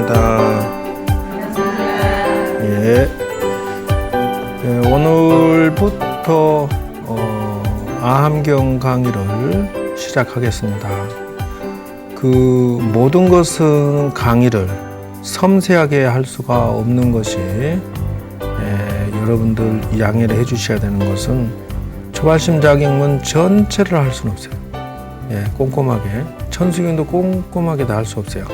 반갑습니다. 예. 오늘부터 아함경 강의를 시작하겠습니다. 그 모든 것은 강의를 섬세하게 할 수가 없는 것이 여러분들 양해를 해 주셔야 되는 것은 초발심 자격문 전체를 할 수는 없어요. 꼼꼼하게 천수경도 꼼꼼하게 다 할 수 없어요.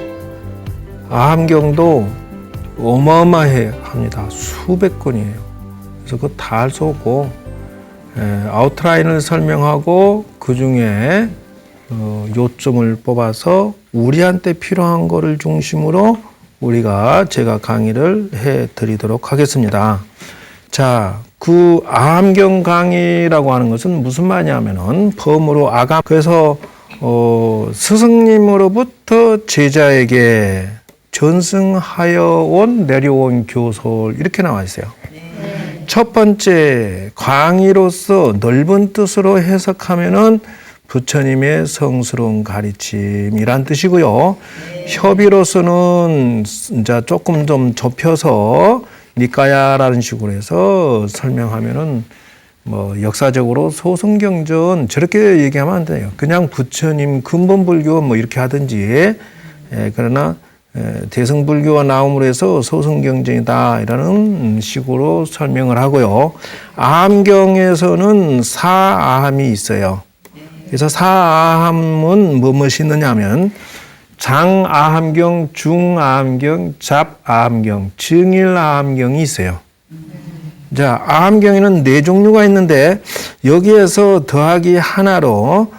아함경도 어마어마해 합니다. 수백 건이에요. 그래서 그거 다 할 수 없고 아웃라인을 설명하고 그 중에 요점을 뽑아서 우리한테 필요한 거를 중심으로 제가 강의를 해 드리도록 하겠습니다. 자, 그 아함경 강의라고 하는 것은 무슨 말이냐면은 펌으로 아감, 그래서 스승님으로부터 제자에게 전승하여 내려온 교솔 이렇게 나와 있어요. 첫 번째 강의로서 넓은 뜻으로 해석하면은 부처님의 성스러운 가르침이란 뜻이고요. 협의로서는 이제 조금 좀 좁혀서 니까야라는 식으로 해서 설명하면은 역사적으로 소승경전 저렇게 얘기하면 안 돼요. 그냥 부처님 근본불교 이렇게 하든지 그러나 대승불교가 나옴으로 해서 소승경전이다 이라는 식으로 설명을 하고요. 아함경에서는 사아함이 있어요. 그래서 사아함은 무엇이 있느냐면 장아함경, 중아함경, 잡아함경, 증일아함경이 있어요. 자, 아함경에는 4종류가 있는데 여기에서 더하기 하나로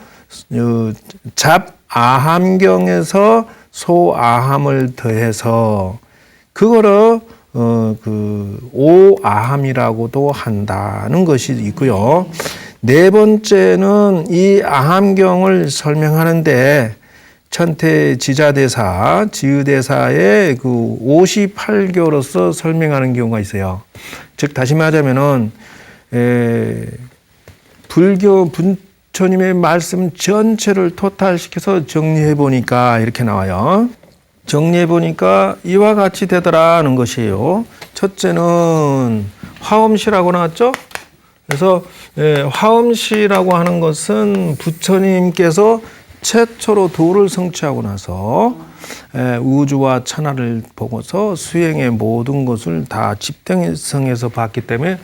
잡아함경에서 소아함을 더해서 그거를 오아함이라고도 한다는 것이 있고요. 네 번째는 이 아함경을 설명하는데 천태지자대사, 지의대사의 그 58교로서 설명하는 경우가 있어요. 즉 다시 말하자면은 불교 부처님의 말씀 전체를 토탈시켜서 정리해 보니까 이렇게 나와요. 정리해 보니까 이와 같이 되더라는 것이에요. 첫째는 화엄시라고 나왔죠. 그래서 화엄시라고 하는 것은 부처님께서 최초로 도를 성취하고 나서 우주와 천하를 보고서 수행의 모든 것을 다 집대성에서 봤기 때문에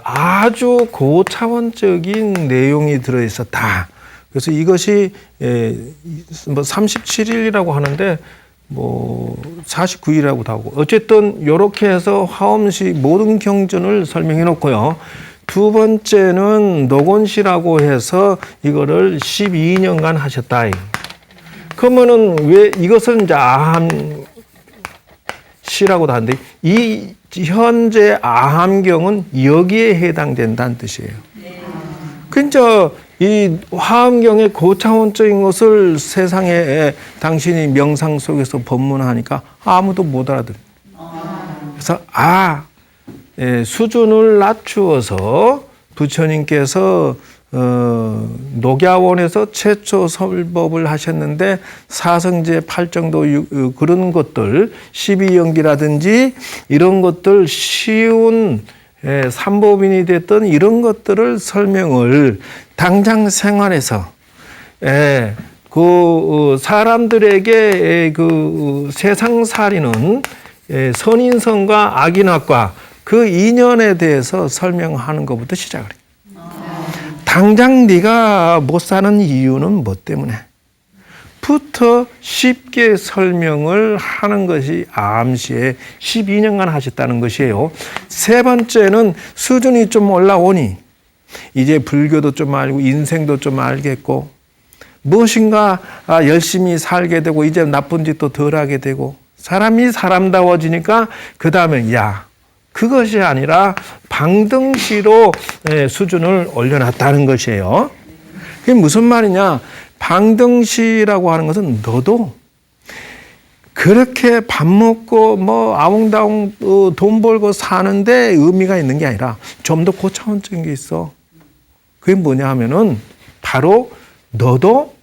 아주 고차원적인 내용이 들어있었다. 그래서 이것이 37일이라고 하는데 49일이라고도 하고 어쨌든 이렇게 해서 화엄시 모든 경전을 설명해 놓고요. 두 번째는 노곤시라고 해서 이거를 12년간 하셨다. 그러면은 왜 이것은 이제 아함시라고도 하는데 이 현재 아함경은 여기에 해당된다는 뜻이에요. 그러니까 이 화엄경의 고차원적인 것을 세상에 당신이 명상 속에서 법문하니까 아무도 못 알아들어요. 그래서 수준을 낮추어서 부처님께서 녹야원에서 최초 설법을 하셨는데 사성제 8정도 그런 것들 12연기라든지 이런 것들 쉬운 삼보인이 됐던 이런 것들을 설명을 당장 생활에서 그 사람들에게 그 세상살이는 선인성과 악인학과 그 인연에 대해서 설명하는 것부터 시작을 해요. 당장 네가 못 사는 이유는 뭐 때문에? 부터 쉽게 설명을 하는 것이 아함시에 12년간 하셨다는 것이에요. 세 번째는 수준이 좀 올라오니 이제 불교도 좀 알고 인생도 좀 알겠고 무엇인가 열심히 살게 되고 이제 나쁜 짓도 덜 하게 되고 사람이 사람다워지니까 그 다음에 그것이 아니라 방등시로 수준을 올려놨다는 것이에요. 그게 무슨 말이냐? 방등시라고 하는 것은 너도 그렇게 밥 먹고 아웅다웅 돈 벌고 사는데 의미가 있는 게 아니라 좀 더 고차원적인 게 있어. 그게 뭐냐 하면은 바로 너도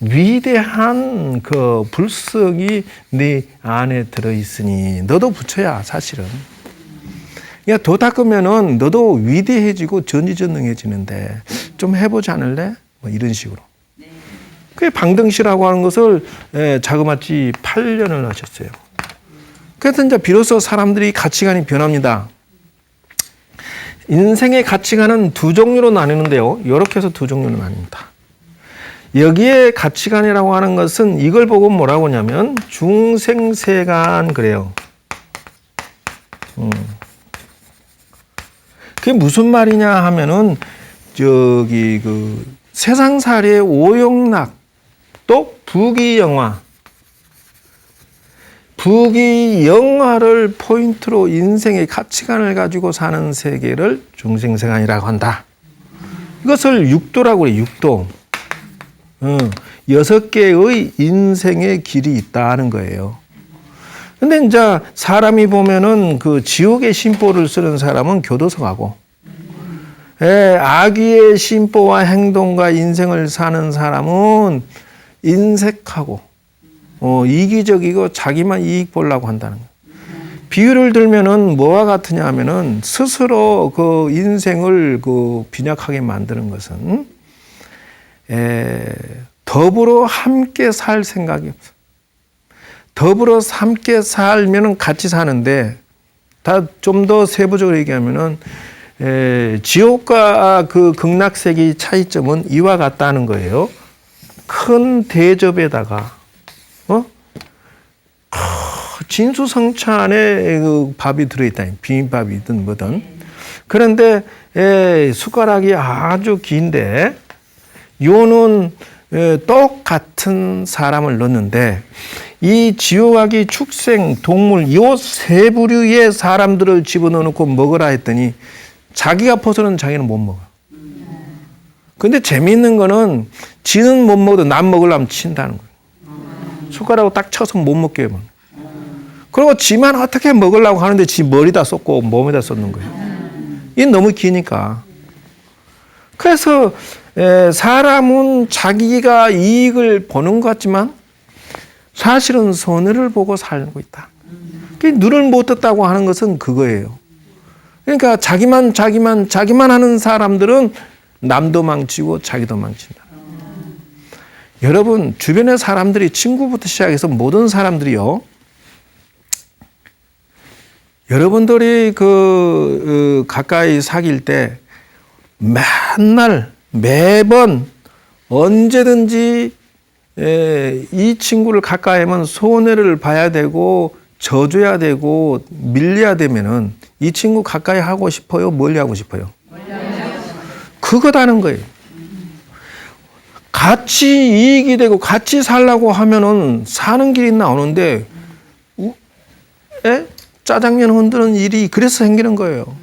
위대한 그 불성이 네 안에 들어있으니 너도 부처야 사실은. 야, 도 닦으면은 너도 위대해지고 전지전능해지는데 좀 해보지 않을래? 뭐 이런 식으로. 그게 방등시라고 하는 것을 자그마치 8년을 하셨어요. 그래서 이제 비로소 사람들이 가치관이 변합니다. 인생의 가치관은 두 종류로 나뉘는데요. 이렇게 해서 두 종류로 나뉩니다. 여기에 가치관이라고 하는 것은 이걸 보고 뭐라고 하냐면 중생세간 그래요. 그게 무슨 말이냐 하면은 저기 그 세상살이의 오용락 또 부귀영화 부귀영화를 포인트로 인생의 가치관을 가지고 사는 세계를 중생세간이라고 한다. 이것을 육도라고 그래요. 육도. 6개의 인생의 길이 있다는 거예요. 근데 이제 사람이 보면은 그 지옥의 심보를 쓰는 사람은 교도소 가고, 악의의 심보와 행동과 인생을 사는 사람은 인색하고, 이기적이고 자기만 이익 보려고 한다는 거예요. 비유를 들면은 뭐와 같으냐 하면은 스스로 그 인생을 그 빈약하게 만드는 것은 더불어 함께 살 생각이 없어. 더불어 함께 살면은 같이 사는데 다 좀 더 세부적으로 얘기하면은 지옥과 그 극락세계의 차이점은 이와 같다는 거예요. 큰 대접에다가 진수성찬에 그 밥이 들어있다. 비빔밥이든 뭐든. 그런데 숟가락이 아주 긴데 요는 똑같은 사람을 넣는데 이 지옥아기 축생 동물 요 세 부류의 사람들을 집어넣고 먹으라 했더니 자기가 퍼서는 자기는 못 먹어. 근데 재미있는 거는 지는 못 먹어도 남 먹으려면 친다는 거예요. 숟가락으로 딱 쳐서 못 먹게 하면. 그리고 지만 어떻게 먹으려고 하는데 지 머리다 쏟고 몸에다 쏟는 거예요. 이게 너무 기니까. 그래서 사람은 자기가 이익을 보는 것 같지만 사실은 손해를 보고 살고 있다. 눈을 못 떴다고 하는 것은 그거예요. 그러니까 자기만 하는 사람들은 남도 망치고 자기도 망친다. 여러분 주변의 사람들이 친구부터 시작해서 모든 사람들이요. 여러분들이 가까이 사귈 때 맨날 매번 언제든지 이 친구를 가까이 하면 손해를 봐야 되고 져줘야 되고 밀려야 되면은 이 친구 가까이 하고 싶어요? 멀리 하고 싶어요? 그거다는 거예요. 같이 이익이 되고 같이 살라고 하면은 사는 길이 나오는데 짜장면 흔드는 일이 그래서 생기는 거예요.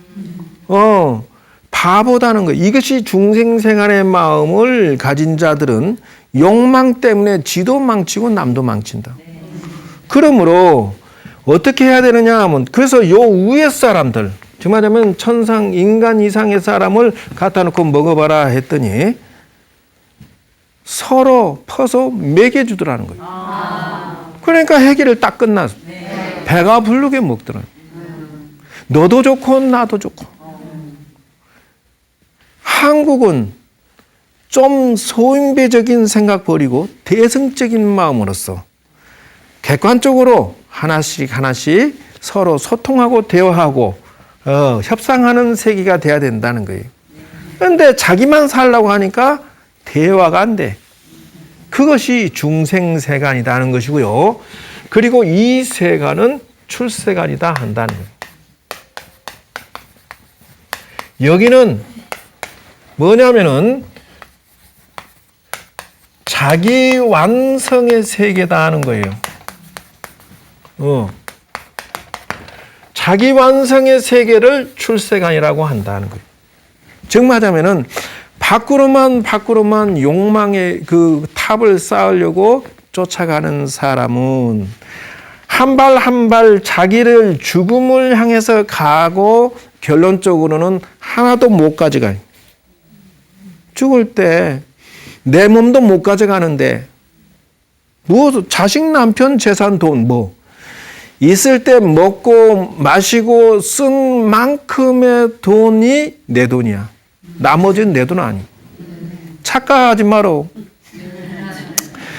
바보다는 거예요. 이것이 중생생활의 마음을 가진 자들은 욕망 때문에 지도 망치고 남도 망친다. 그러므로 어떻게 해야 되느냐 하면 그래서 요 위에 사람들 정말 하면 천상 인간 이상의 사람을 갖다 놓고 먹어봐라 했더니 서로 퍼서 먹여주더라는 거예요. 그러니까 해결을 딱 끝났어. 배가 부르게 먹더라고요. 너도 좋고 나도 좋고. 한국은 좀 소인배적인 생각 버리고 대승적인 마음으로서 객관적으로 하나씩 서로 소통하고 대화하고 협상하는 세계가 돼야 된다는 거예요. 그런데 자기만 살려고 하니까 대화가 안 돼. 그것이 중생세간이라는 것이고요. 그리고 이 세간은 출세간이다 한다는 거예요. 여기는 뭐냐면은 자기 완성의 세계다 하는 거예요. 자기 완성의 세계를 출세간이라고 한다는 거예요. 즉 말하면은 밖으로만 욕망의 그 탑을 쌓으려고 쫓아가는 사람은 한 발 한 발 자기를 죽음을 향해서 가고 결론적으로는 하나도 못 가져가요. 죽을 때 내 몸도 못 가져가는데 뭐 자식, 남편, 재산, 돈 뭐 있을 때 먹고 마시고 쓴 만큼의 돈이 내 돈이야. 나머지는 내 돈 아니. 착각하지 마라.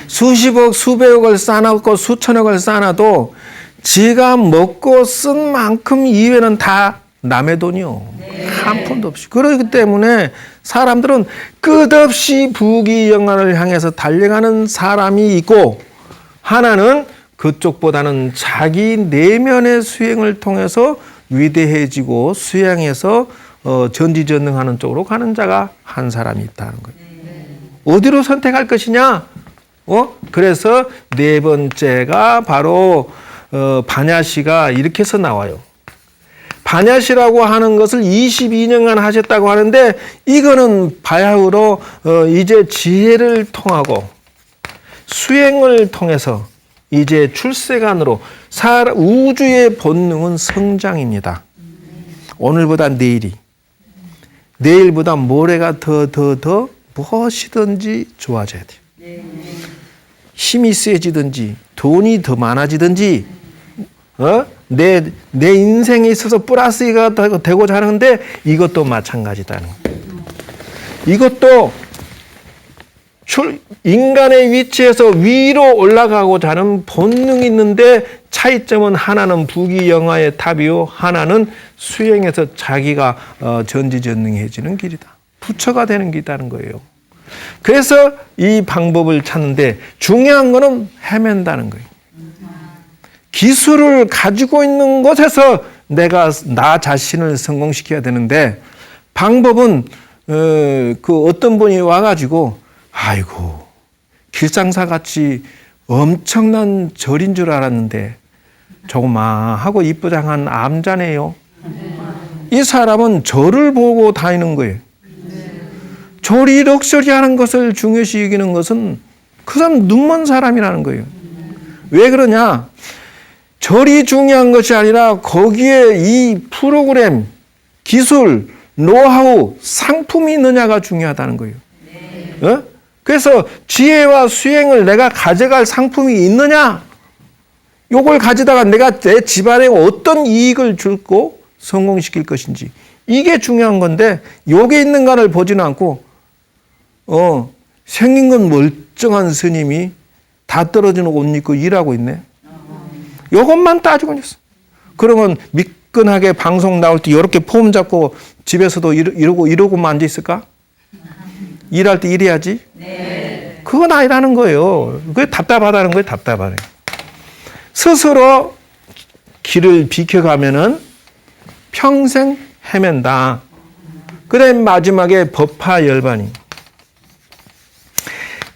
수십억, 수백억을 쌓아놓고 수천억을 쌓아놔도 지가 먹고 쓴 만큼 이외는 다 남의 돈이요. 한 푼도 없이. 그렇기 때문에 사람들은 끝없이 부귀영화를 향해서 달려가는 사람이 있고, 하나는 그쪽보다는 자기 내면의 수행을 통해서 위대해지고 수양해서 전지전능하는 쪽으로 가는 자가 한 사람이 있다는 거예요. 어디로 선택할 것이냐? 그래서 네 번째가 바로 반야시가 이렇게 해서 나와요. 반야시라고 하는 것을 22년간 하셨다고 하는데, 이거는 바야흐로 이제 지혜를 통하고 수행을 통해서 이제 출세간으로 우주의 본능은 성장입니다. 오늘보다 내일이, 내일보다 모레가 더 무엇이든지 좋아져야 돼요. 힘이 세지든지 돈이 더 많아지든지 내 인생에 있어서 플러스가 되고자 하는데, 이것도 마찬가지다는 거예요. 이것도 인간의 위치에서 위로 올라가고자 하는 본능이 있는데, 차이점은 하나는 부귀영화의 탑이요, 하나는 수행에서 자기가 전지전능해지는 길이다. 부처가 되는 길이라는 거예요. 그래서 이 방법을 찾는데 중요한 거는 헤맨다는 거예요. 기술을 가지고 있는 것에서 내가 나 자신을 성공시켜야 되는데, 방법은 그 어떤 분이 와가지고 아이고 길상사 같이 엄청난 절인 줄 알았는데 조그마하고 이쁘장한 암자네요. 이 사람은 절을 보고 다니는 거예요. 절이 럭셔리하는 것을 중요시 여기는 것은 그 사람 눈먼 사람이라는 거예요. 왜 그러냐? 절이 중요한 것이 아니라 거기에 이 프로그램, 기술, 노하우, 상품이 있느냐가 중요하다는 거예요. 그래서 지혜와 수행을 내가 가져갈 상품이 있느냐? 요걸 가지다가 내가 내 집안에 어떤 이익을 줄고 성공시킬 것인지, 이게 중요한 건데, 요게 있는가를 보지는 않고 생긴 건 멀쩡한 스님이 다 떨어지는 옷 입고 일하고 있네. 요것만 따지고 있어. 그러면 미끈하게 방송 나올 때 이렇게 폼 잡고 집에서도 이러고만 앉아 있을까? 일할 때 일해야지. 네. 그건 아니라는 거예요. 그게 답답하다는 거예요. 답답하네. 스스로 길을 비켜가면은 평생 헤맨다. 그다음에 마지막에 법화열반이.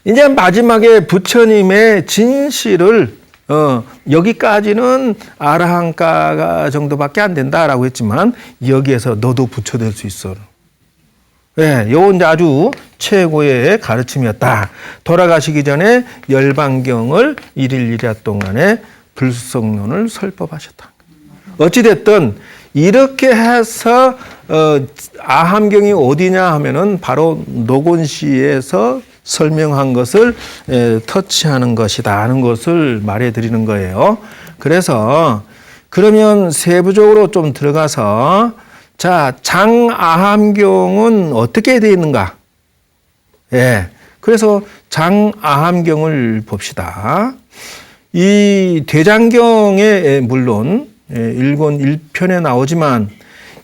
이제 마지막에 부처님의 진실을 여기까지는 아라한가 정도밖에 안 된다라고 했지만, 여기에서 너도 부처 될 수 있어. 네, 요건 이제 아주 최고의 가르침이었다. 돌아가시기 전에 열반경을 1일 1야 동안에 불성론을 설법하셨다. 어찌됐든 이렇게 해서 아함경이 어디냐 하면은 바로 노곤시에서 설명한 것을 터치하는 것이다 하는 것을 말해 드리는 거예요. 그래서 그러면 세부적으로 좀 들어가서, 자, 장아함경은 어떻게 되어 있는가? 예. 그래서 장아함경을 봅시다. 이 대장경에 물론 1권 1편에 나오지만,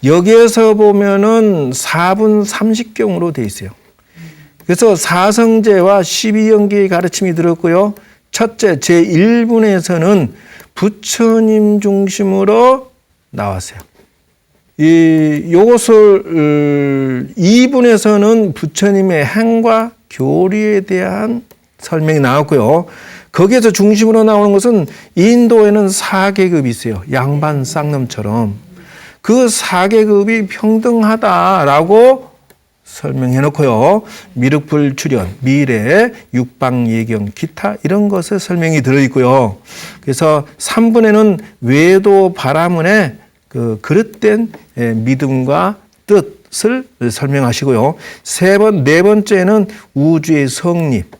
여기에서 보면은 4분 30경으로 되어 있어요. 그래서 사성제와 12연계의 가르침이 들었고요. 첫째, 제1분에서는 부처님 중심으로 나왔어요. 요것을 2분에서는 부처님의 행과 교리에 대한 설명이 나왔고요. 거기에서 중심으로 나오는 것은 인도에는 4계급이 있어요. 양반 쌍놈처럼. 그 4계급이 평등하다라고 설명해 놓고요. 미륵불 출현, 미래, 육방 예경, 기타 이런 것에 설명이 들어있고요. 그래서 3분에는 외도 바라문의 그 그릇된 믿음과 뜻을 설명하시고요. 네 번째는 우주의 성립,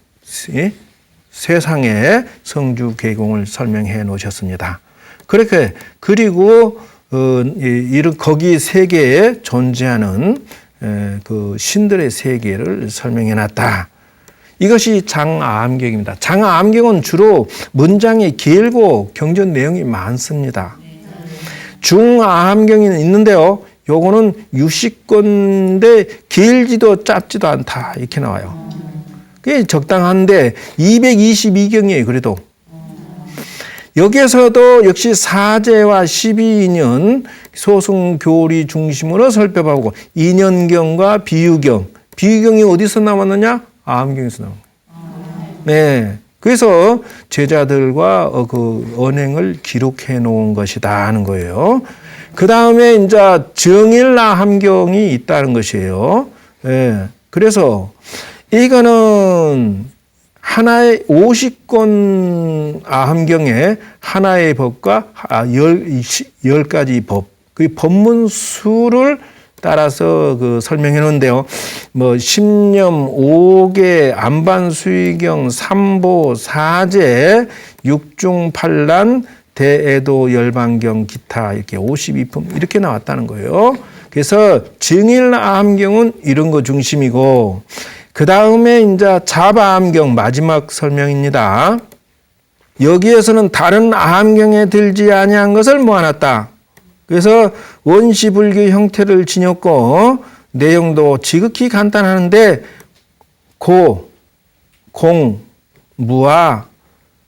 세상의 성주 계공을 설명해 놓으셨습니다. 그렇게 그리고 거기 세계에 존재하는 그 신들의 세계를 설명해 놨다. 이것이 장암경입니다. 장암경은 주로 문장이 길고 경전 내용이 많습니다. 중암경이 있는데요. 요거는 60권인데 길지도 짧지도 않다. 이렇게 나와요. 그게 적당한데 222경이에요. 그래도. 여기에서도 역시 사제와 12인연 소승교리 중심으로 살펴보고 인연경과 비유경. 비유경이 어디서 나왔느냐? 암경에서 나온 거예요. 네. 그래서 제자들과 그 언행을 기록해 놓은 것이다 하는 거예요. 그 다음에 이제 정일암경이 있다는 것이에요. 네. 그래서 이거는 하나의 50권 암경에 하나의 법과 10가지 법, 그 법문 수를 따라서 그 설명해 놓은데요. 뭐 십념, 5개, 안반수의경, 삼보, 사제, 육중팔란, 대애도, 열반경, 기타 이렇게 52품 이렇게 나왔다는 거예요. 그래서 증일암경은 이런 거 중심이고 그 다음에 이제 자바암경 마지막 설명입니다. 여기에서는 다른 암경에 들지 아니한 것을 모아놨다. 그래서 원시불교 형태를 지녔고 내용도 지극히 간단한데 고, 공, 무아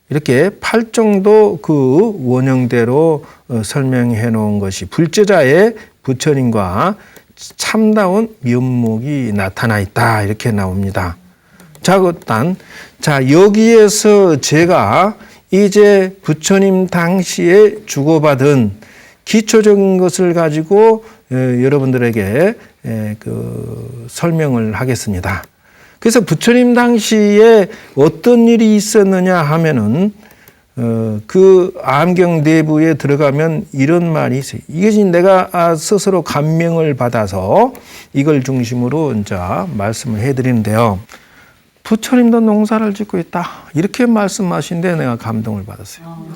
이렇게 8정도 그 원형대로 설명해 놓은 것이 불제자의 부처님과 참다운 면목이 나타나 있다 이렇게 나옵니다. 자, 일단 여기에서 제가 이제 부처님 당시에 주고받은 기초적인 것을 가지고 여러분들에게 그 설명을 하겠습니다. 그래서 부처님 당시에 어떤 일이 있었느냐 하면은 그 암경 내부에 들어가면 이런 말이 있어요. 이것이 내가 스스로 감명을 받아서 이걸 중심으로 이제 말씀을 해드리는데요. 부처님도 농사를 짓고 있다. 이렇게 말씀하신데 내가 감동을 받았어요.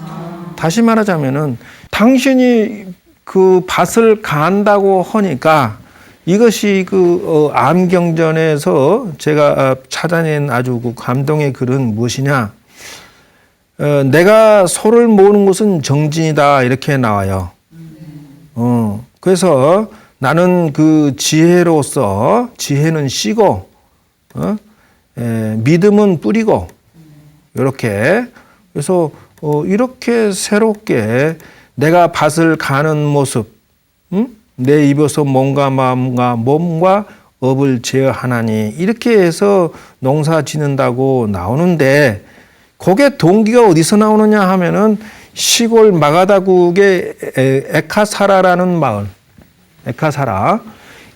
다시 말하자면은 당신이 그 밭을 간다고 하니까 이것이 그 암경전에서 제가 찾아낸 아주 그 감동의 글은 무엇이냐? 내가 소를 모으는 것은 정진이다 이렇게 나와요. 그래서 나는 그 지혜로서 지혜는 씨고 믿음은 뿌리고 이렇게 그래서 이렇게 새롭게 내가 밭을 가는 모습, 내 입에서 몸과 마음과 몸과 업을 제어하나니 이렇게 해서 농사 짓는다고 나오는데 그게 동기가 어디서 나오느냐 하면은 시골 마가다국의 에카사라라는 마을, 에카사라.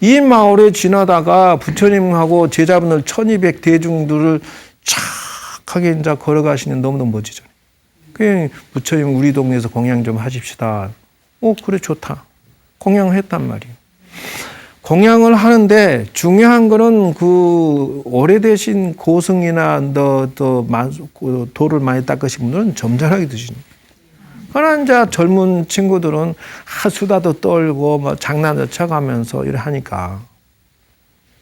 이 마을에 지나다가 부처님하고 제자분들 1200 대중들을 착하게 이제 걸어가시는 너무너무 멋지죠. 그 부처님 우리 동네에서 공양 좀 하십시다. 그래 좋다. 공양을 했단 말이에요. 공양을 하는데 중요한 거는 그 오래되신 고승이나 돌을 많이 닦으신 분들은 점잖하게 드시는. 그러나 이제 젊은 친구들은 수다도 떨고 뭐 장난도 쳐가면서 이래 하니까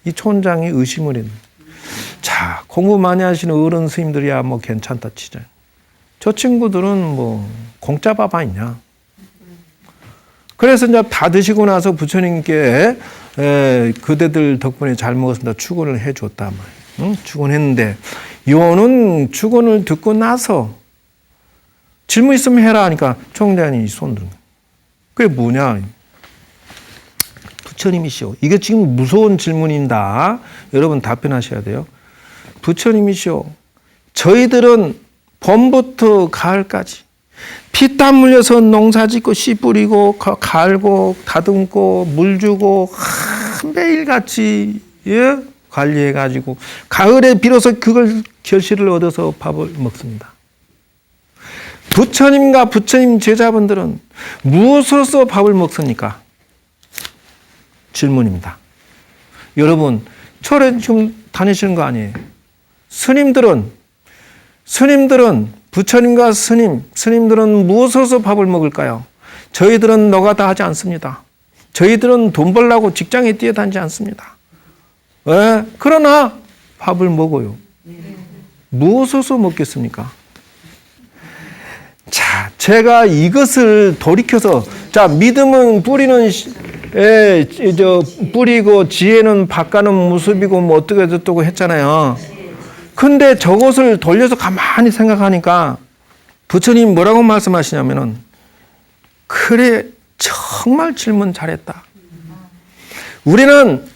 이 촌장이 의심을 했네. 자, 공부 많이 하시는 어른 스님들이야 뭐 괜찮다 치자. 저 친구들은 뭐 공짜 밥 아니냐. 그래서 이제 다 드시고 나서 부처님께 그대들 덕분에 잘 먹었습니다. 축원을 해줬단 말이에요. 축원했는데 요는 축원을 듣고 나서 질문 있으면 해라 하니까 총장이 손 들은 거예요. 그게 뭐냐? 부처님이시오. 이게 지금 무서운 질문입니다. 여러분 답변하셔야 돼요. 부처님이시오. 저희들은 봄부터 가을까지 피땀 흘려서 농사 짓고 씨 뿌리고 갈고 다듬고 물 주고 매일같이 관리해가지고 가을에 비로소 그걸 결실을 얻어서 밥을 먹습니다. 부처님과 부처님 제자분들은 무엇으로서 밥을 먹습니까? 질문입니다. 여러분 철에 좀 다니시는 거 아니에요? 스님들은 스님들은, 부처님과 스님들은 무엇으로서 밥을 먹을까요? 저희들은 노가다 하지 않습니다. 저희들은 돈 벌려고 직장에 뛰어다니지 않습니다. 왜? 그러나 밥을 먹어요. 무엇으로서 먹겠습니까? 자, 제가 이것을 돌이켜서, 자, 믿음은 뿌리고 지혜는 밭가는 모습이고 뭐 어떻게 됐다고 했잖아요. 근데 저것을 돌려서 가만히 생각하니까 부처님 뭐라고 말씀하시냐면은, 그래, 정말 질문 잘했다. 우리는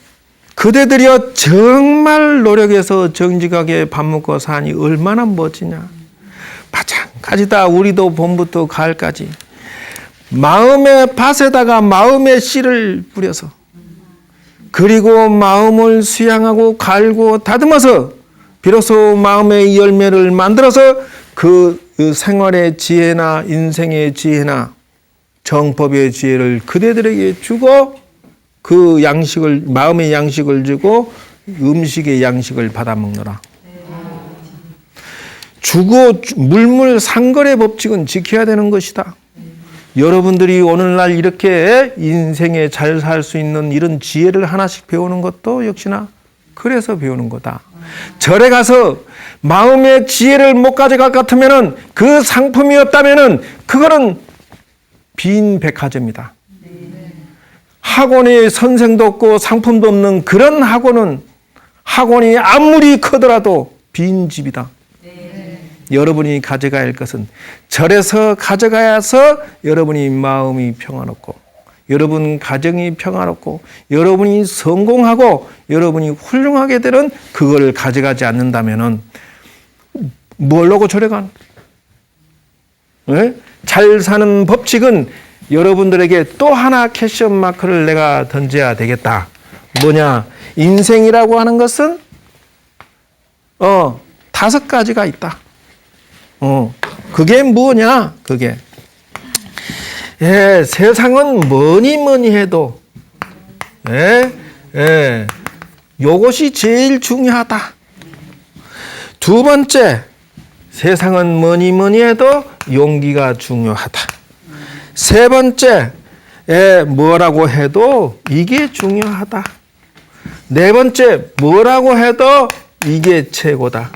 그대들이여 정말 노력해서 정직하게 밥 먹고 사니 얼마나 멋지냐. 마찬가지다. 우리도 봄부터 가을까지 마음의 밭에다가 마음의 씨를 뿌려서, 그리고 마음을 수양하고 갈고 다듬어서 비로소 마음의 열매를 만들어서 그 생활의 지혜나 인생의 지혜나 정법의 지혜를 그대들에게 주고, 그 양식을, 마음의 양식을 주고 음식의 양식을 받아 먹노라. 주고 물물 상거래 법칙은 지켜야 되는 것이다. 여러분들이 오늘날 이렇게 인생에 잘 살 수 있는 이런 지혜를 하나씩 배우는 것도 역시나 그래서 배우는 거다. 절에 가서 마음의 지혜를 못 가져갈 것 같으면은, 그 상품이 없다면은 그거는 빈 백화점이다. 학원에 선생도 없고 상품도 없는 그런 학원이 아무리 크더라도 빈 집이다. 여러분이 가져가야 할 것은 절에서 가져가야서 여러분이 마음이 평화롭고, 여러분 가정이 평화롭고, 여러분이 성공하고, 여러분이 훌륭하게 되는 그거를 가져가지 않는다면은 뭘로고 절에 간? 네? 잘 사는 법칙은 여러분들에게 또 하나 캐션 마크를 내가 던져야 되겠다. 뭐냐? 인생이라고 하는 것은 5가지가 있다. 그게 뭐냐? 그게 세상은 뭐니 해도 요것이 제일 중요하다. 두 번째, 세상은 뭐니 해도 용기가 중요하다. 세 번째, 뭐라고 해도 이게 중요하다. 네 번째, 뭐라고 해도 이게 최고다.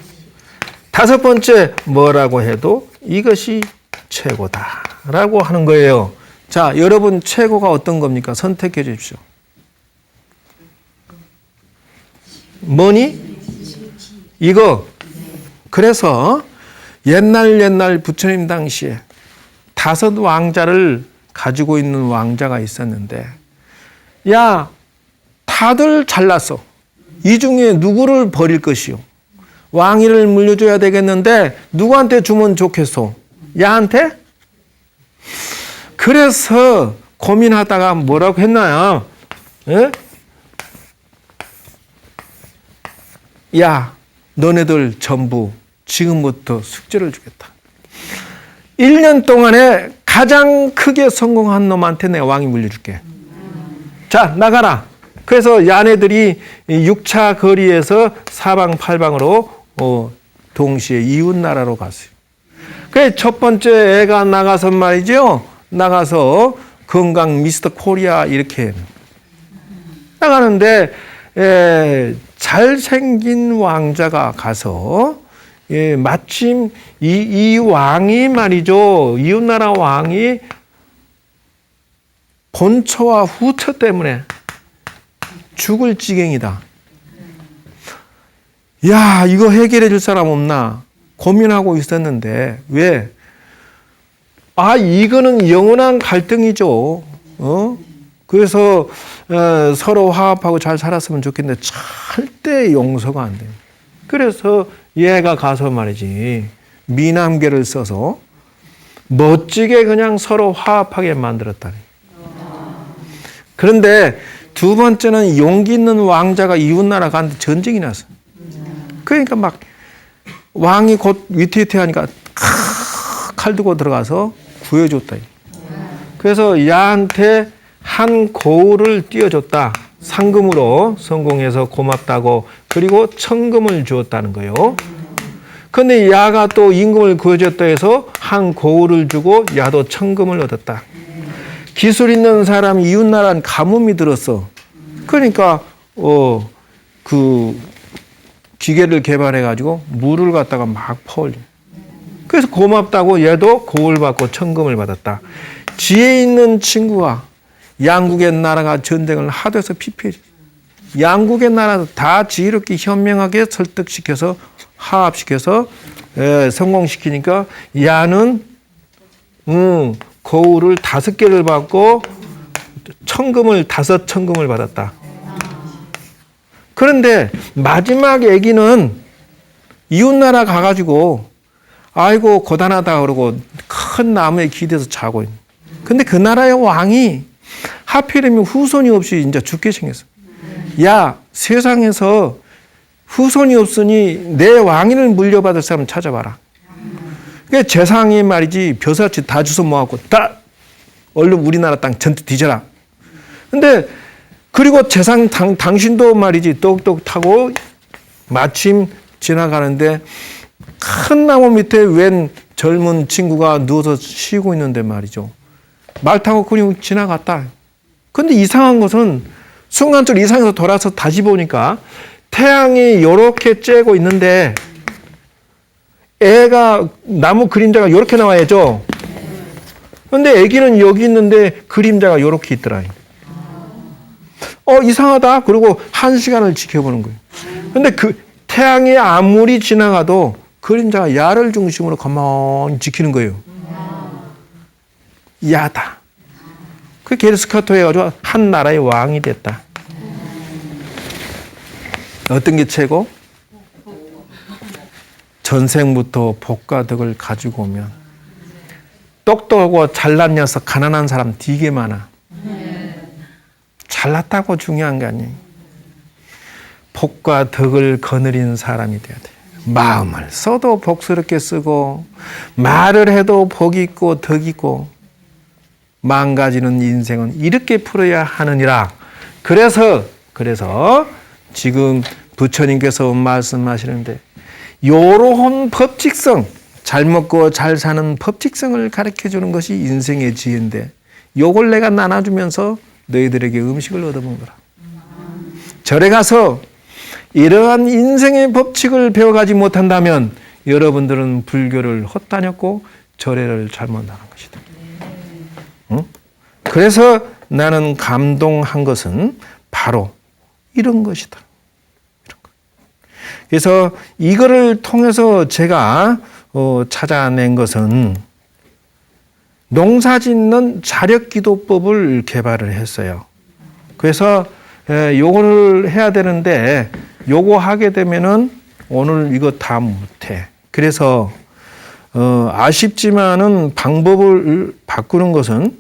다섯 번째, 뭐라고 해도 이것이 최고다 라고 하는 거예요. 자, 여러분 최고가 어떤 겁니까? 선택해 주십시오. 뭐니? 이거. 그래서 옛날 부처님 당시에 5 왕자를 가지고 있는 왕자가 있었는데, 야, 다들 잘났어. 이 중에 누구를 버릴 것이요? 왕위를 물려줘야 되겠는데 누구한테 주면 좋겠소? 야한테? 그래서 고민하다가 뭐라고 했나요? 야, 너네들 전부 지금부터 숙제를 주겠다. 1년 동안에 가장 크게 성공한 놈한테 내가 왕위 물려줄게. 자, 나가라. 그래서 야네들이 6차 거리에서 사방팔방으로 동시에 이웃나라로 갔어요. 그래서 첫 번째 애가 나가서 말이죠. 나가서 건강 미스터 코리아 이렇게 나가는데, 잘생긴 왕자가 가서, 마침 이 왕이 말이죠. 이웃나라 왕이 본처와 후처 때문에 죽을 지경이다. 야, 이거 해결해 줄 사람 없나? 고민하고 있었는데, 왜? 이거는 영원한 갈등이죠. 그래서 서로 화합하고 잘 살았으면 좋겠는데 절대 용서가 안 돼요. 그래서 얘가 가서 말이지, 미남계를 써서 멋지게 그냥 서로 화합하게 만들었다니. 그런데 두 번째는 용기 있는 왕자가 이웃나라 가는데 전쟁이 났어. 그러니까 막 왕이 곧 위태위태하니까 칼 들고 들어가서 구해줬다. 그래서 야한테 한 고을을 띄워줬다. 상금으로 성공해서 고맙다고, 그리고 천금을 주었다는 거예요. 근데 야가 또 임금을 구해줬다 해서 한 고을을 주고 야도 천금을 얻었다. 기술 있는 사람이 이웃나라는 가뭄이 들었어. 그러니까 그 기계를 개발해가지고 물을 갖다가 막 퍼올려. 그래서 고맙다고 얘도 고을 받고 천금을 받았다. 지혜 있는 친구가 양국의 나라가 전쟁을 하도 해서 피폐해. 양국의 나라도 다 지혜롭게 현명하게 설득시켜서 화합시켜서 성공시키니까 야는 거울을 5개를 받고 천금을 5천금을 받았다. 그런데 마지막 얘기는 이웃나라 가가지고 아이고 고단하다 그러고 큰 나무에 기대서 자고 있는. 근데 그 나라의 왕이 하필이면 후손이 없이 이제 죽게 생겼어. 야, 세상에서 후손이 없으니 내 왕위를 물려받을 사람 찾아봐라. 그게 재상이 말이지 벼슬아치 다 주워 모아갖고 다 얼른 우리나라 땅 전투 뒤져라. 근데 그리고 재상 당신도 말이지 똑똑 타고 마침 지나가는데 큰 나무 밑에 웬 젊은 친구가 누워서 쉬고 있는데 말이죠. 말 타고 그냥 지나갔다. 근데 이상한 것은 순간적으로 이상해서 돌아서 다시 보니까 태양이 이렇게 쬐고 있는데 애가 나무 그림자가 이렇게 나와야죠. 근데 애기는 여기 있는데 그림자가 이렇게 있더라. 이상하다. 그리고 1시간을 지켜보는 거예요. 근데 그 태양이 아무리 지나가도 그림자가 야를 중심으로 가만히 지키는 거예요. 야다. 그 게르스카토 해가지고 한 나라의 왕이 됐다. 어떤 게 최고? 전생부터 복과 덕을 가지고 오면 똑똑하고 잘난 녀석 가난한 사람 되게 많아. 잘났다고 중요한 게 아니에요. 복과 덕을 거느린 사람이 돼야 돼. 마음을 써도 복스럽게 쓰고 말을 해도 복 있고 덕 있고 망가지는 인생은 이렇게 풀어야 하느니라. 그래서 지금 부처님께서 말씀하시는데 요런 법칙성, 잘 먹고 잘 사는 법칙성을 가르쳐주는 것이 인생의 지혜인데 요걸 내가 나눠주면서 너희들에게 음식을 얻어먹는 거라. 절에 가서 이러한 인생의 법칙을 배워가지 못한다면 여러분들은 불교를 헛다녔고 절에를 잘못 나간 것이다. 응? 그래서 나는 감동한 것은 바로 이런 것이다. 그래서 이거를 통해서 제가 찾아낸 것은 농사짓는 자력기도법을 개발을 했어요. 그래서 요거를 해야 되는데 요거 하게 되면은 오늘 이거 다 못해. 그래서 아쉽지만은 방법을 바꾸는 것은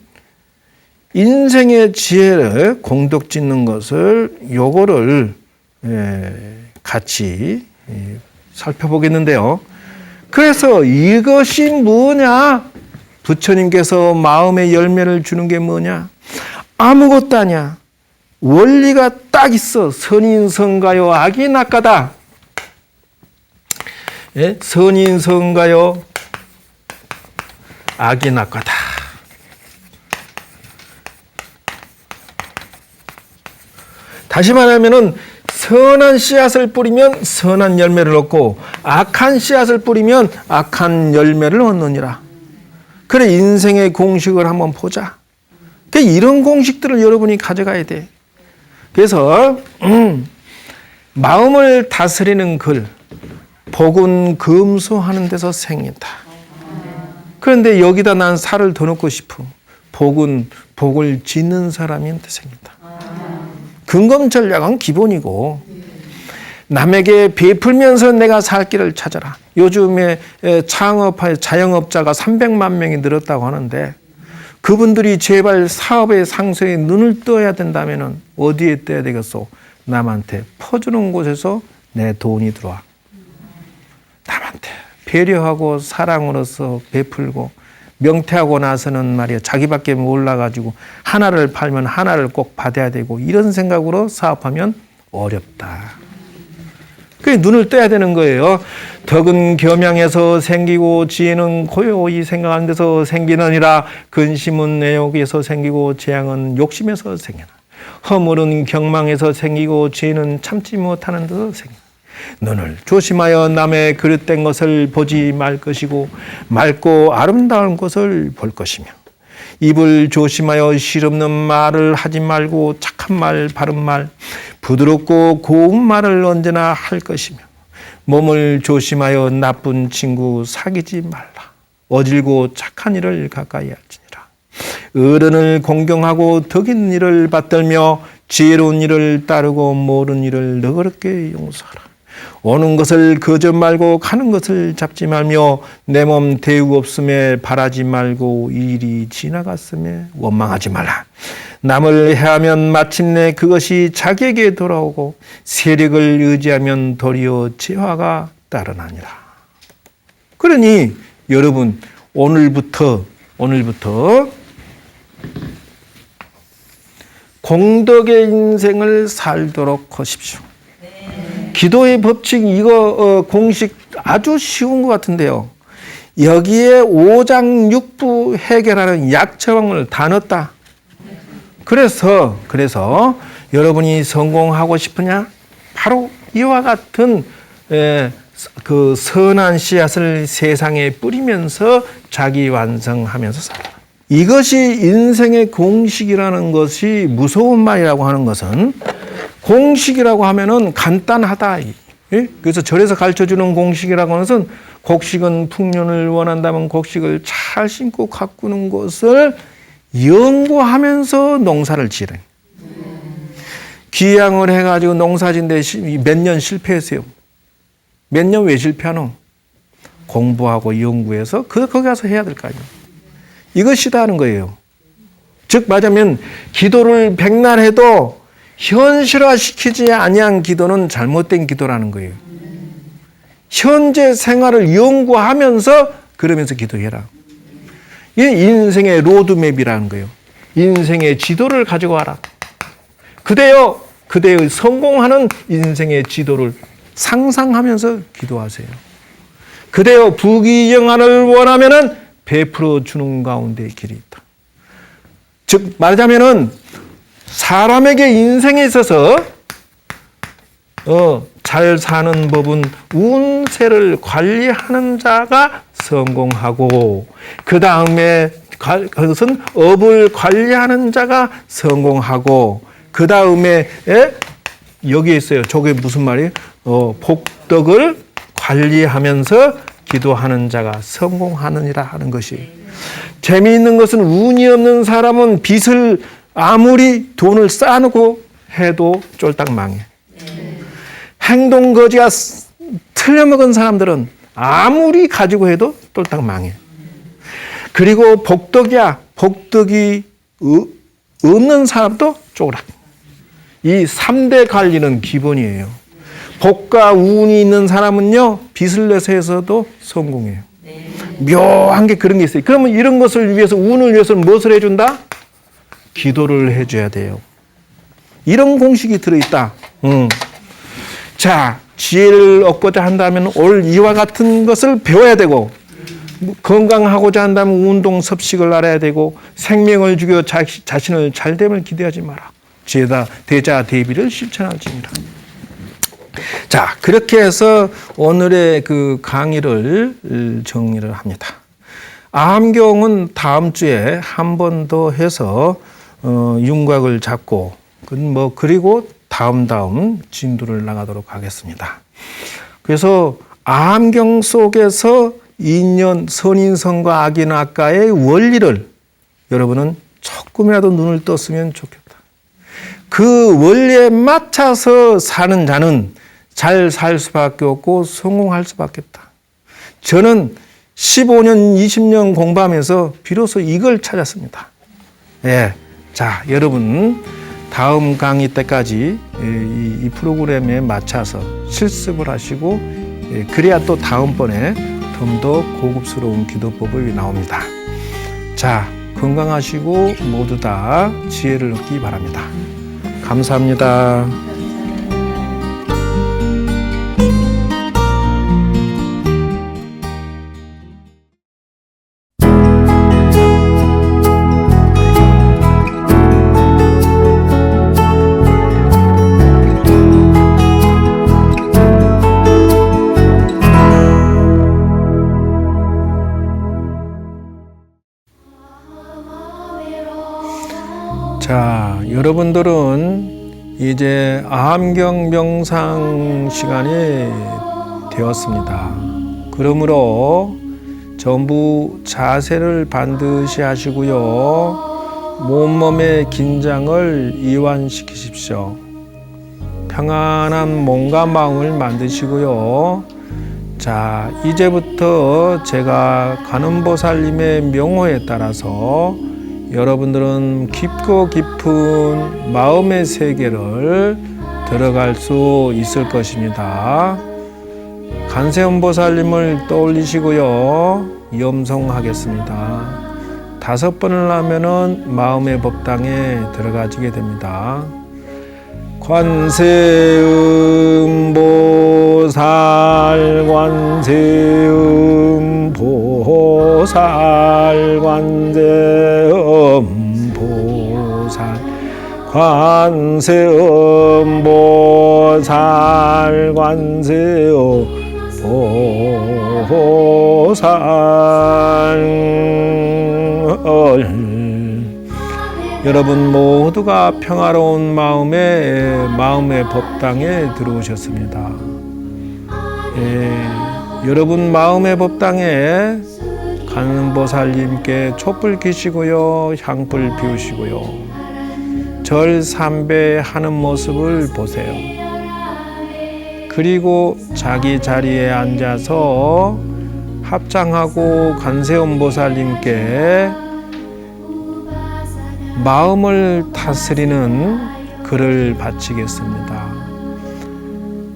인생의 지혜를 공덕 짓는 것을 요거를 같이 살펴보겠는데요. 그래서 이것이 뭐냐? 부처님께서 마음의 열매를 주는 게 뭐냐? 아무것도 아니야. 원리가 딱 있어. 선인성가요, 악이 낙가다. 예? 선인성가요, 악이 낙가다. 다시 말하면은 선한 씨앗을 뿌리면 선한 열매를 얻고 악한 씨앗을 뿌리면 악한 열매를 얻느니라. 그래, 인생의 공식을 한번 보자. 이런 공식들을 여러분이 가져가야 돼. 그래서 마음을 다스리는 글, 복은 금수하는 데서 생긴다. 그런데 여기다 난 살을 더 넣고 싶어. 복은 복을 짓는 사람한테 생긴다. 근검 전략은 기본이고 남에게 베풀면서 내가 살 길을 찾아라. 요즘에 자영업자가 300만 명이 늘었다고 하는데 그분들이 제발 사업의 상승에 눈을 떠야 된다면 어디에 떠야 되겠소? 남한테 퍼주는 곳에서 내 돈이 들어와. 남한테 배려하고 사랑으로서 베풀고 명태하고 나서는 말이야 자기밖에 몰라가지고 하나를 팔면 하나를 꼭 받아야 되고 이런 생각으로 사업하면 어렵다. 그래 눈을 떠야 되는 거예요. 덕은 겸양에서 생기고 지혜는 고요히 생각하는 데서 생기느니라. 근심은 애욕에서 생기고 재앙은 욕심에서 생기나. 허물은 경망에서 생기고 지혜는 참지 못하는 데서 생기나. 눈을 조심하여 남의 그릇된 것을 보지 말 것이고 맑고 아름다운 것을 볼 것이며 입을 조심하여 실없는 말을 하지 말고 착한 말, 바른 말, 부드럽고 고운 말을 언제나 할 것이며 몸을 조심하여 나쁜 친구 사귀지 말라. 어질고 착한 일을 가까이 할지니라. 어른을 공경하고 덕 있는 일을 받들며 지혜로운 일을 따르고 모르는 일을 너그럽게 용서하라. 오는 것을 거저 말고 가는 것을 잡지 말며 내 몸 대우 없음에 바라지 말고 일이 지나갔음에 원망하지 말라. 남을 해하면 마침내 그것이 자기에게 돌아오고 세력을 의지하면 도리어 재화가 따르나니라. 그러니 여러분 오늘부터 공덕의 인생을 살도록 하십시오. 기도의 법칙 이거 공식 아주 쉬운 것 같은데요. 여기에 5장 6부 해결하는 약처방을 다 넣었다. 그래서 여러분이 성공하고 싶으냐? 바로 이와 같은 그 선한 씨앗을 세상에 뿌리면서 자기 완성하면서 살아. 이것이 인생의 공식이라는 것이 무서운 말이라고 하는 것은 공식이라고 하면은 간단하다. 그래서 절에서 가르쳐주는 공식이라고 하는 것은 곡식은 풍년을 원한다면 곡식을 잘 심고 가꾸는 것을 연구하면서 농사를 지으래. 기양을 해가지고 농사진데 몇 년 실패했어요. 몇 년 왜 실패하노? 공부하고 연구해서 거기 가서 해야 될 거 아니에요. 이것이다 하는 거예요. 즉 말하자면 기도를 백날 해도 현실화시키지 아니한 기도는 잘못된 기도라는 거예요. 현재 생활을 연구하면서 그러면서 기도해라. 이게 인생의 로드맵이라는 거예요. 인생의 지도를 가지고 와라. 그대의 성공하는 인생의 지도를 상상하면서 기도하세요. 그대여 부귀영화를 원하면은 베풀어 주는 가운데 길이 있다. 즉 말하자면은 사람에게 인생에 있어서 잘 사는 법은 운세를 관리하는 자가 성공하고 그 다음에 그것은 업을 관리하는 자가 성공하고 그 다음에 여기에 있어요. 저게 무슨 말이에요? 복덕을 관리하면서 기도하는 자가 성공하느니라 하는 것이. 재미있는 것은 운이 없는 사람은 빚을 아무리 돈을 쌓아놓고 해도 쫄딱 망해. 행동 거지가 틀려먹은 사람들은 아무리 가지고 해도 쫄딱 망해. 그리고 복덕이 없는 사람도 쪼그락. 이 3대 관리는 기본이에요. 복과 운이 있는 사람은요, 빚을 내서 해서도 성공해요. 묘한 게 그런 게 있어요. 그러면 이런 것을 위해서, 운을 위해서는 무엇을 해준다? 기도를 해줘야 돼요. 이런 공식이 들어있다. 자, 지혜를 얻고자 한다면 올 이와 같은 것을 배워야 되고, 건강하고자 한다면 운동 섭식을 알아야 되고, 생명을 죽여 자신을 잘됨을 기대하지 마라. 대자 대비를 실천할지니라. 자, 그렇게 해서 오늘의 그 강의를 정리를 합니다. 암경은 다음 주에 한 번 더 해서 윤곽을 잡고 그리고 다음 진도를 나가도록 하겠습니다. 그래서 암경 속에서 인연 선인성과 악인악과의 원리를 여러분은 조금이라도 눈을 떴으면 좋겠다. 그 원리에 맞춰서 사는 자는 잘 살 수밖에 없고 성공할 수밖에 없다. 저는 15년, 20년 공부하면서 비로소 이걸 찾았습니다. 예. 자, 여러분, 다음 강의 때까지 이 프로그램에 맞춰서 실습을 하시고, 그래야 또 다음번에 좀 더 고급스러운 기도법이 나옵니다. 자, 건강하시고 모두 다 지혜를 얻기 바랍니다. 감사합니다. 여러분들은 이제 아함경 명상 시간이 되었습니다. 그러므로 전부 자세를 반드시 하시고요. 몸몸의 긴장을 이완시키십시오. 평안한 몸과 마음을 만드시고요. 자, 이제부터 제가 관음보살님의 명호에 따라서 여러분들은 깊고 깊은 마음의 세계를 들어갈 수 있을 것입니다. 관세음보살님을 떠올리시고요. 염송하겠습니다. 5번을 하면은 마음의 법당에 들어가지게 됩니다. 관세음보살 관세음보살 관세음보살 관세음보살 관세음보살 여러분 모두가 평화로운 마음의 법당에 들어오셨습니다. 여러분 마음의 법당에 관음보살님께 촛불 켜시고요, 향불 피우시고요, 절 3배 하는 모습을 보세요. 그리고 자기 자리에 앉아서 합장하고 관세음보살님께 마음을 다스리는 글을 바치겠습니다.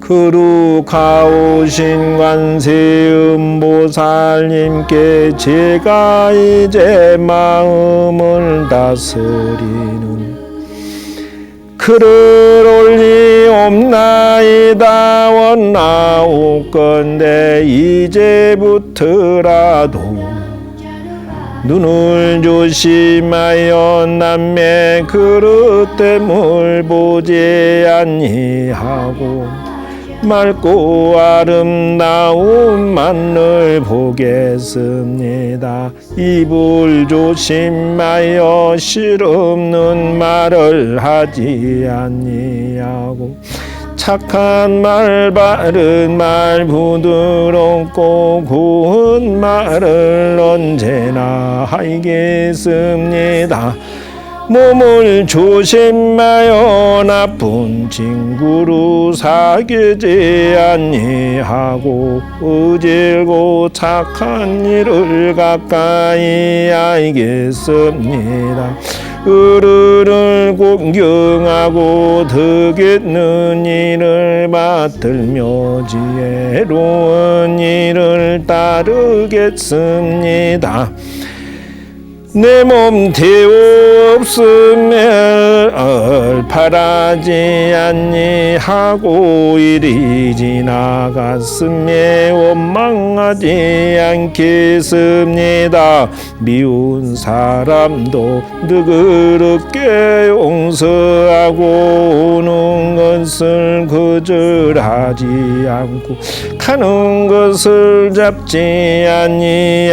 거룩하오신 관세음보살님께 제가 이제 마음을 다스리는 글을 올리옵나이다. 원나옵건대 이제부터라도 눈을 조심하여 남의 그릇됨을 보지 아니하고 맑고 아름다운 만을 보겠습니다. 입을 조심하여 실없는 말을 하지 아니하고 착한 말, 바른 말, 부드럽고 고운 말을 언제나 하겠습니다. 몸을 조심하여 나쁜 친구로 사귀지 아니하고 어질고 착한 일을 가까이 알겠습니다. 어른을 공경하고 덕있는 일을 맡들며 지혜로운 일을 따르겠습니다. 내 몸 태없음을 바라지 아니하고 일이 지나갔음에 원망하지 않겠습니다. 미운 사람도 너그럽게 용서하고 오는 것을 거절하지 않고 가는 것을 잡지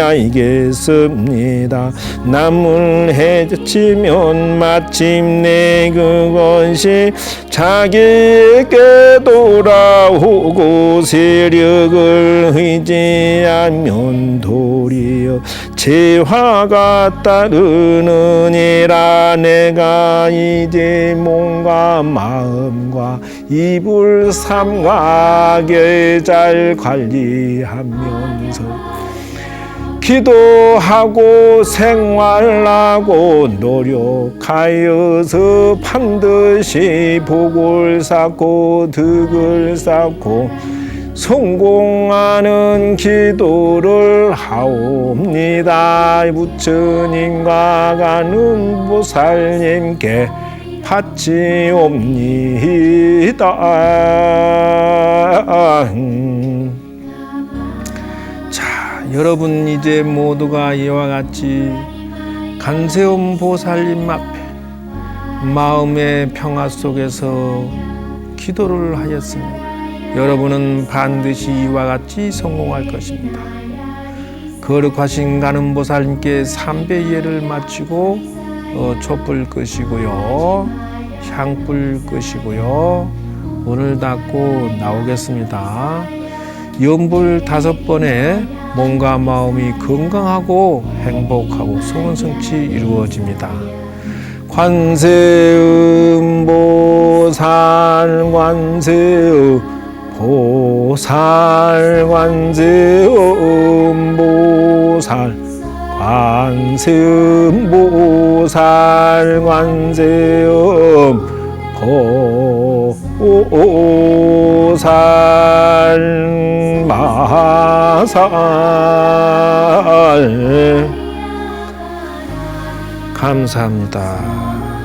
아니하겠습니다. 남을 해치면 마침내 그것이 자기에게 돌아오고 세력을 의지하면 도리어 재화가 따르느니라. 내가 이제 몸과 마음과 입을 삼가하게 잘 관리하면서 기도하고 생활하고 노력하여서 반드시 복을 쌓고 덕을 쌓고 성공하는 기도를 하옵니다. 부처님과 관음보살님께 바치옵니다. 여러분 이제 모두가 이와 같이 관세음보살님 앞에 마음의 평화 속에서 기도를 하였습니다. 여러분은 반드시 이와 같이 성공할 것입니다. 거룩하신 관음보살님께 3배 예를 마치고 촛불 끄시고요. 향불 끄시고요. 문을 닫고 나오겠습니다. 영불 5번에 몸과 마음이 건강하고 행복하고 소원 성취 이루어집니다. 관세음보살 관세음보살 관세음보살 관세음보살 관세음보살 마살 감사합니다.